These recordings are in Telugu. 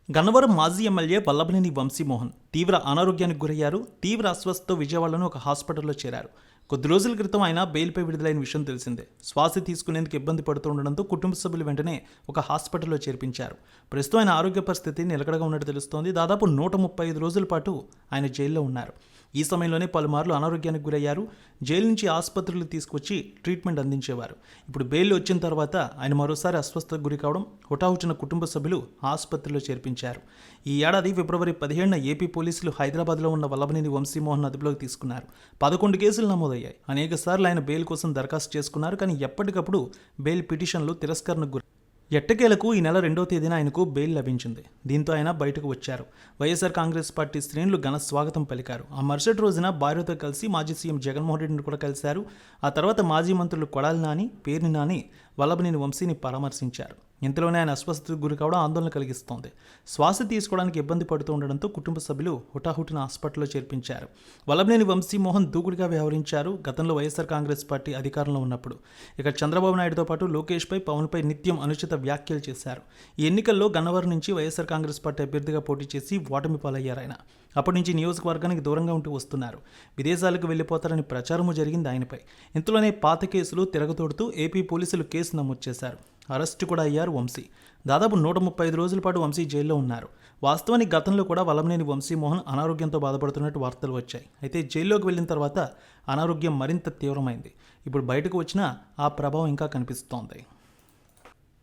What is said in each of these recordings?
గన్నవరం మాజీ ఎమ్మెల్యే వల్లభనేని వంశీమోహన్ తీవ్ర అనారోగ్యానికి గురయ్యారు. తీవ్ర అస్వస్థతో విజయవాడలోని ఒక హాస్పిటల్లో చేరారు. కొద్ది రోజుల క్రితం ఆయన బెయిల్పై విడుదలైన విషయం తెలిసిందే. శ్వాస తీసుకునేందుకు ఇబ్బంది పడుతుండడంతో కుటుంబ సభ్యులు వెంటనే ఒక హాస్పిటల్లో చేర్పించారు. ప్రస్తుతం ఆయన ఆరోగ్య పరిస్థితి నిలకడగా ఉన్నట్టు తెలుస్తోంది. దాదాపు 135 రోజుల పాటు ఆయన జైల్లో ఉన్నారు. ఈ సమయంలోనే పలుమార్లు అనారోగ్యానికి గురయ్యారు. జైలు నుంచి ఆసుపత్రులు తీసుకొచ్చి ట్రీట్మెంట్ అందించేవారు. ఇప్పుడు బెయిల్ వచ్చిన తర్వాత ఆయన మరోసారి అస్వస్థతకు గురి కావడం హుటాహుటిన కుటుంబ సభ్యులు ఆసుపత్రిలో చేర్పించారు. ఈ ఏడాది ఫిబ్రవరి 17న ఏపీ పోలీసులు హైదరాబాద్లో ఉన్న వల్లభనేని వంశీమోహన్ అదుపులోకి తీసుకున్నారు. 11 కేసులు నమోదయ్యాయి. అనేకసార్లు ఆయన బెయిల్ కోసం దరఖాస్తు చేసుకున్నారు. కానీ ఎప్పటికప్పుడు బెయిల్ పిటిషన్లు తిరస్కరణకు గురి. ఎట్టకేలకు ఈ నెల 2వ తేదీన ఆయనకు బెయిల్ లభించింది. దీంతో ఆయన బయటకు వచ్చారు. వైఎస్ఆర్ కాంగ్రెస్ పార్టీ శ్రేణులు ఘన స్వాగతం పలికారు. ఆ మరుసటి రోజున భార్యతో కలిసి మాజీ సీఎం జగన్మోహన్ రెడ్డిని కూడా కలిశారు. ఆ తర్వాత మాజీ మంత్రులు కొడాలి నాని, పేర్ని నాని వల్లభనేని వంశీని పరామర్శించారు. ఇంతలోనే ఆయన అస్వస్థతకు గురి కావడం ఆందోళన కలిగిస్తోంది. శ్వాస తీసుకోవడానికి ఇబ్బంది పడుతూ ఉండడంతో కుటుంబ సభ్యులు హుటాహుటిన హాస్పిటల్లో చేర్పించారు. వల్లభనేని వంశీమోహన్ దూకుడుగా వ్యవహరించారు. గతంలో వైఎస్ఆర్ కాంగ్రెస్ పార్టీ అధికారంలో ఉన్నప్పుడు ఇక చంద్రబాబు నాయుడుతో పాటు లోకేష్పై, పవన్పై నిత్యం అనుచిత వ్యాఖ్యలు చేశారు. ఈ ఎన్నికల్లో గన్నవరం నుంచి వైఎస్ఆర్ కాంగ్రెస్ పార్టీ అభ్యర్థిగా పోటీ చేసి ఓటమి పాలయ్యారు ఆయన. అప్పటి నుంచి నియోజకవర్గానికి దూరంగా ఉంటూ వస్తున్నారు. విదేశాలకు వెళ్లిపోతారని ప్రచారము జరిగింది ఆయనపై. ఇంతలోనే పాత కేసులు తిరగతోడుతూ ఏపీ పోలీసులు కేసు నమోదు చేశారు. అరెస్టు కూడా అయ్యారు వంశీ. దాదాపు 135 రోజుల పాటు వంశీ జైల్లో ఉన్నారు. వాస్తవానికి గతంలో కూడా వల్లభనేని వంశీమోహన్ అనారోగ్యంతో బాధపడుతున్నట్టు వార్తలు వచ్చాయి. అయితే జైల్లోకి వెళ్ళిన తర్వాత అనారోగ్యం మరింత తీవ్రమైంది. ఇప్పుడు బయటకు వచ్చినా ఆ ప్రభావం ఇంకా కనిపిస్తోంది.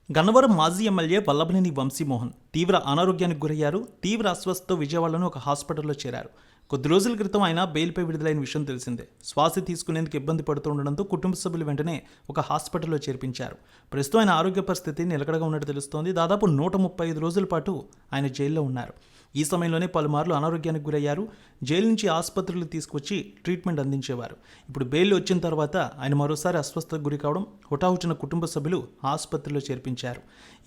గన్నవరం మాజీ ఎమ్మెల్యే వల్లభనేని వంశీమోహన్ తీవ్ర అనారోగ్యానికి గురయ్యారు. తీవ్ర అస్వస్థతో విజయవాడలోని ఒక హాస్పిటల్లో చేరారు. కొద్ది రోజుల క్రితం ఆయన బెయిల్పై విడుదలైన విషయం తెలిసిందే. శ్వాస తీసుకునేందుకు ఇబ్బంది పడుతుండడంతో కుటుంబ సభ్యులు వెంటనే ఒక హాస్పిటల్లో చేర్పించారు. ప్రస్తుతం ఆయన ఆరోగ్య పరిస్థితి నిలకడగా ఉన్నట్టు తెలుస్తోంది. దాదాపు 135 రోజుల పాటు ఆయన జైల్లో ఉన్నారు. ఈ సమయంలోనే పలుమార్లు అనారోగ్యానికి గురయ్యారు. జైలు నుంచి ఆసుపత్రులు తీసుకొచ్చి ట్రీట్మెంట్ అందించేవారు. ఇప్పుడు బెయిల్ వచ్చిన తర్వాత ఆయన మరోసారి అస్వస్థతకు గురి కావడం హుటాహుటిన కుటుంబ సభ్యులు ఆసుపత్రిలో చేర్పించారు.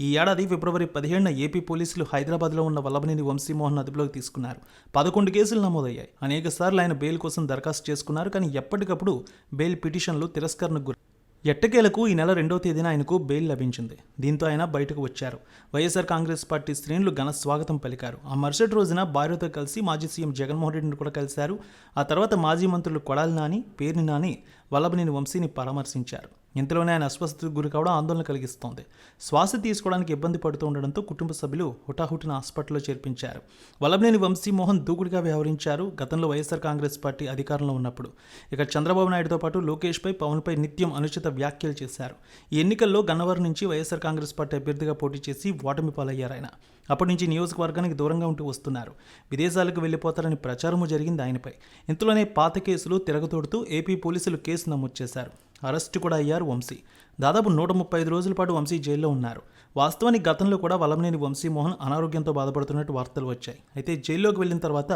ఈ ఏడాది ఫిబ్రవరి 17న ఏపీ పోలీసులు హైదరాబాద్లో ఉన్న వల్లభనేని వంశీమోహన్ అదుపులోకి తీసుకున్నారు. 11 కేసులు నమోదయ్యాయి. అనేకసార్లు ఆయన బెయిల్ కోసం దరఖాస్తు చేసుకున్నారు. కానీ ఎప్పటికప్పుడు బెయిల్ పిటిషన్లు తిరస్కరణకు గురి. ఎట్టకేలకు ఈ నెల 2వ తేదీన ఆయనకు బెయిల్ లభించింది. దీంతో ఆయన బయటకు వచ్చారు. వైఎస్ఆర్ కాంగ్రెస్ పార్టీ శ్రేణులు ఘన స్వాగతం పలికారు. ఆ మరుసటి రోజున భార్యతో కలిసి మాజీ సీఎం జగన్మోహన్ రెడ్డిని కూడా కలిశారు. ఆ తర్వాత మాజీ మంత్రులు కొడాలి నాని, పేర్ని నాని వల్లభనేని వంశీని పరామర్శించారు. ఇంతలోనే ఆయన అస్వస్థతకు గురి కావడం ఆందోళన కలిగిస్తోంది. శ్వాస తీసుకోవడానికి ఇబ్బంది పడుతూ ఉండడంతో కుటుంబ సభ్యులు హుటాహుటిన హాస్పిటల్లో చేర్పించారు. వల్లభనేని వంశీమోహన్ దూకుడుగా వ్యవహరించారు. గతంలో వైఎస్ఆర్ కాంగ్రెస్ పార్టీ అధికారంలో ఉన్నప్పుడు ఇక చంద్రబాబు నాయుడుతో పాటు లోకేష్పై, పవన్పై నిత్యం అనుచిత వ్యాఖ్యలు చేశారు. ఈ ఎన్నికల్లో గన్నవరం నుంచి వైఎస్ఆర్ కాంగ్రెస్ పార్టీ అభ్యర్థిగా పోటీ చేసి ఓటమి పాలయ్యారు ఆయన. అప్పటి నుంచి నియోజకవర్గానికి దూరంగా ఉంటూ వస్తున్నారు. విదేశాలకు వెళ్లిపోతారని ప్రచారము జరిగింది ఆయనపై. ఇంతలోనే పాత కేసులు తిరగతోడుతూ ఏపీ పోలీసులు కేసు నమోదు చేశారు. అరెస్టు కూడా అయ్యారు వంశీ. దాదాపు 135 రోజుల పాటు వంశీ జైల్లో ఉన్నారు. వాస్తవానికి గతంలో కూడా వల్లభనేని వంశీమోహన్ అనారోగ్యంతో బాధపడుతున్నట్టు వార్తలు వచ్చాయి. అయితే జైల్లోకి వెళ్ళిన తర్వాత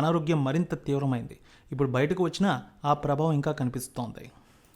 అనారోగ్యం మరింత తీవ్రమైంది. ఇప్పుడు బయటకు వచ్చినా ఆ ప్రభావం ఇంకా కనిపిస్తోంది.